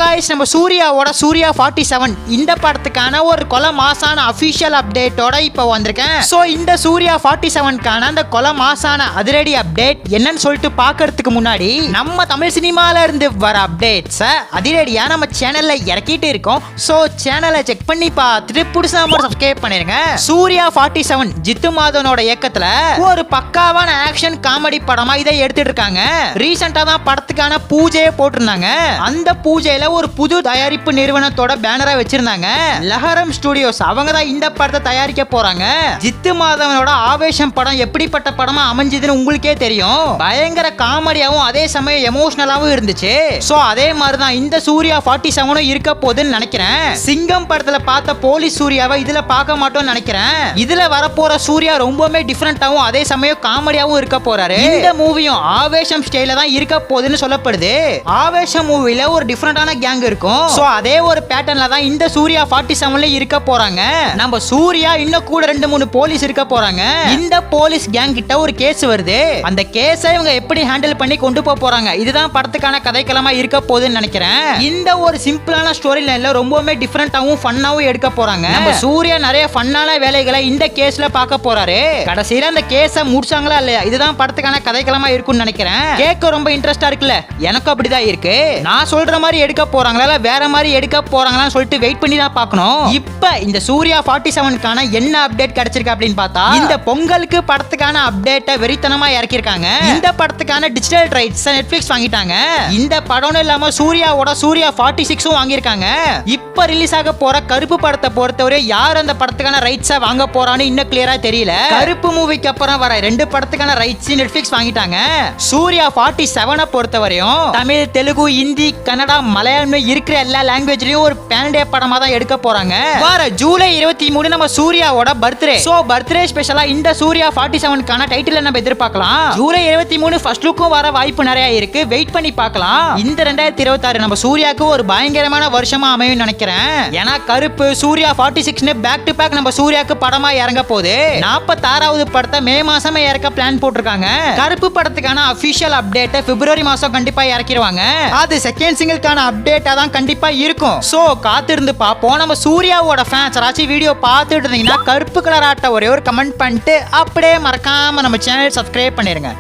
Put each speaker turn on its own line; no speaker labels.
Guys நம்ம சூர்யாவோட சூர்யா 47 இந்த படத்துக்கான ஒரு கொலை மாசான அபிஷியல் அப்டேட்டோட இப்போ வந்திருக்கேன். சோ இந்த சூர்யா 47 கான அந்த கொலை மாசான அதிரடி அப்டேட் என்னன்னு சொல்லிட்டு பார்க்கிறதுக்கு முன்னாடி நம்ம தமிழ் சினிமால இருந்து வர அப்டேட்ஸ் அதிரடியா நம்ம சேனல்ல இறக்கிட்டு இருக்கோம். சோ சேனலை செக் பண்ணி பார்த்துட்டு புதுசா சப்ஸ்கிரைப் பண்ணிருங்க. சூர்யா 47 ஜித்து மாதவனோட இயக்கத்துல ஒரு பக்காவான ஆக்ஷன் காமெடி படமா இதை எடுத்துட்டு இருக்காங்க. ரீசெண்டா தான் படத்துக்கான பூஜையை போட்டிருந்தாங்க. அந்த பூஜையில ஒரு புது தயாரிப்பு நிறுவனத்தோட பேனரை வச்சிருந்தாங்க. லஹரம் ஸ்டுடியோஸ் அவங்க தான் இந்த படத்தை தயாரிக்க போறாங்க. ஜித்து மாதவனோட ஆவேசம் படம் எப்படிப்பட்ட படமா அமைஞ்சதுன்னு உங்களுக்கே தெரியும். பயங்கர காமெடியாவும் அதே சமயம் எமோஷனலாவும் இருந்துச்சு. சோ அதே மாதிரி தான் இந்த சூர்யா 47 இருக்க போகுதுன்னு நினைக்கிறேன். சிங்கம் படத்துல பார்த்த போலீஸ் சூர்யாவை இதுல பார்க்க மாட்டோம்னு நினைக்கிறேன். இதுல வரப்போற சூர்யா ரொம்பவே டிஃபரெண்டாவும் அதே சமயம் காமெடியாவும் இருக்க போறாரு. இந்த மூவியும் ஆவேசம் ஸ்டைல தான் இருக்க போகுதுன்னு சொல்லப்படுது. ஆவேசம் மூவில ஒரு டிஃபரெண்டான கேங் இருக்கும். சோ அதே ஒரு பேட்டர்ன்ல தான் இந்த சூர்யா 47ல இருக்க போறாங்க. நம்ம சூர்யா இன்னும் கூட 2-3 போலீஸ் இருக்க போறாங்க. இந்த போலீஸ் கேங் கிட்ட ஒரு கேஸ் வருது. அந்த கேஸை இவங்க எப்படி ஹேண்டில் பண்ணி கொண்டு போறாங்க இதுதான் படத்துக்கான கதைக்களமா இருக்க போகுதுன்னு நினைக்கிறேன். இந்த ஒரு சிம்பிளான ஸ்டோரி லைன்ல ரொம்பவே டிஃபரெண்டாவும் ஃபன்னாவும் எடுக்க போறாங்க. நம்ம சூர்யா நிறைய ஃபன்னான வேலைகளை இந்த கேஸ்ல பார்க்க போறாரு. கடைசியில அந்த கேஸை முடிச்சாங்களா இல்லையா இதுதான் படத்துக்கான கதைக்களமா இருக்கும்னு நினைக்கிறேன். கேட்க ரொம்ப இன்ட்ரெஸ்டா இருக்குல்ல, எனக்கு அப்படிதான் இருக்கு. நான் சொல்ற மாதிரி எடுக்க போறாங்களா இல்ல வேற மாதிரி எடுக்க போறாங்களான்னு சொல்லிட்டு வெயிட் பண்ணி தான் பார்க்கணும். இப்போ இந்த சூர்யா 47 கான என்ன அப்டேட் கிடைச்சிருக்கு அப்படின்னு பார்த்தா இந்த பொங்கலுக்கு படத்துக்கான அப்டேட்டை வெறித்தனமா இறக்கிருக்காங்க. இந்த படத்துக்கான டிஜிட்டல் ரைட்ஸ் நெட்ஃபிளிக்ஸ் வாங்கிட்டாங்க. இந்த படம்னு இல்லாம சூர்யாவோட சூர்யா 46 வாங்கியிருக்காங்க. இப்ப ரிலீஸ் ஆக போற கருப்பு படத்தை பொறுத்தவரை யார் அந்த படத்துக்கான ரைட்ஸை வாங்க போறான்னு இன்னும் கிளியரா தெரியல. கருப்பு மூவிக்கு அப்புறம் வர 2 படத்துக்கான ரைட்ஸ் நெட்ஃபிளிக்ஸ் வாங்கிட்டாங்க. சூர்யா 47 பொறுத்தவரையும் தமிழ், தெலுங்கு, ஹிந்தி, கன்னடா, மலையாளம் இருக்கிற எல்லா லாங்குவேஜ்லயும் ஒரு பேண்டே படமா தான் எடுக்க போறாங்க. வர ஜூலை 23 நம்ம சூர்யாவோட பர்த்டே. சோ பர்த்டே ஸ்பெஷலா இந்த சூர்யா 47 கான டைட்டில் நம்ம எதிர்பார்க்கலாம். ஜூலை 23 ஃபர்ஸ்ட் லுக்கும் வர வாய்ப்பு நிறைய இருக்கு. வெயிட் பண்ணி பார்க்கலாம். இந்த 2026 நம்ம சூர்யாக்கு ஒரு பயங்கரமான வருஷமா அமையும் நினைக்கிறேன். ஏன்னா கருப்பு, சூர்யா 46 பேக் டு பேக் நம்ம சூர்யாக்கு படமா இறங்க போகுது. 46வது படத்தை மே மாசமே இறக்க பிளான் போட்டிருக்காங்க. கருப்பு படத்துக்கான அபிஷியல் அப்டேட் பிப்ரவரி மாசம் கண்டிப்பா இறக்கிடுவாங்க. அது செகண்ட் சிங்கிள்கான அப்டேட்டா தான் கண்டிப்பா இருக்கும். சோ காத்திருந்து பாப்போம். நம்ம சூர்யாவோட ஃபேன்ஸ் யாராச்சும் வீடியோ பார்த்துட்டு இருந்தீங்கன்னா கருப்பு கலர் ஆட்ட ஒரே ஒரு கமெண்ட் பண்ணிட்டு அப்படியே மறக்காம நம்ம சேனல் சப்ஸ்கிரைப் பண்ணிருங்க.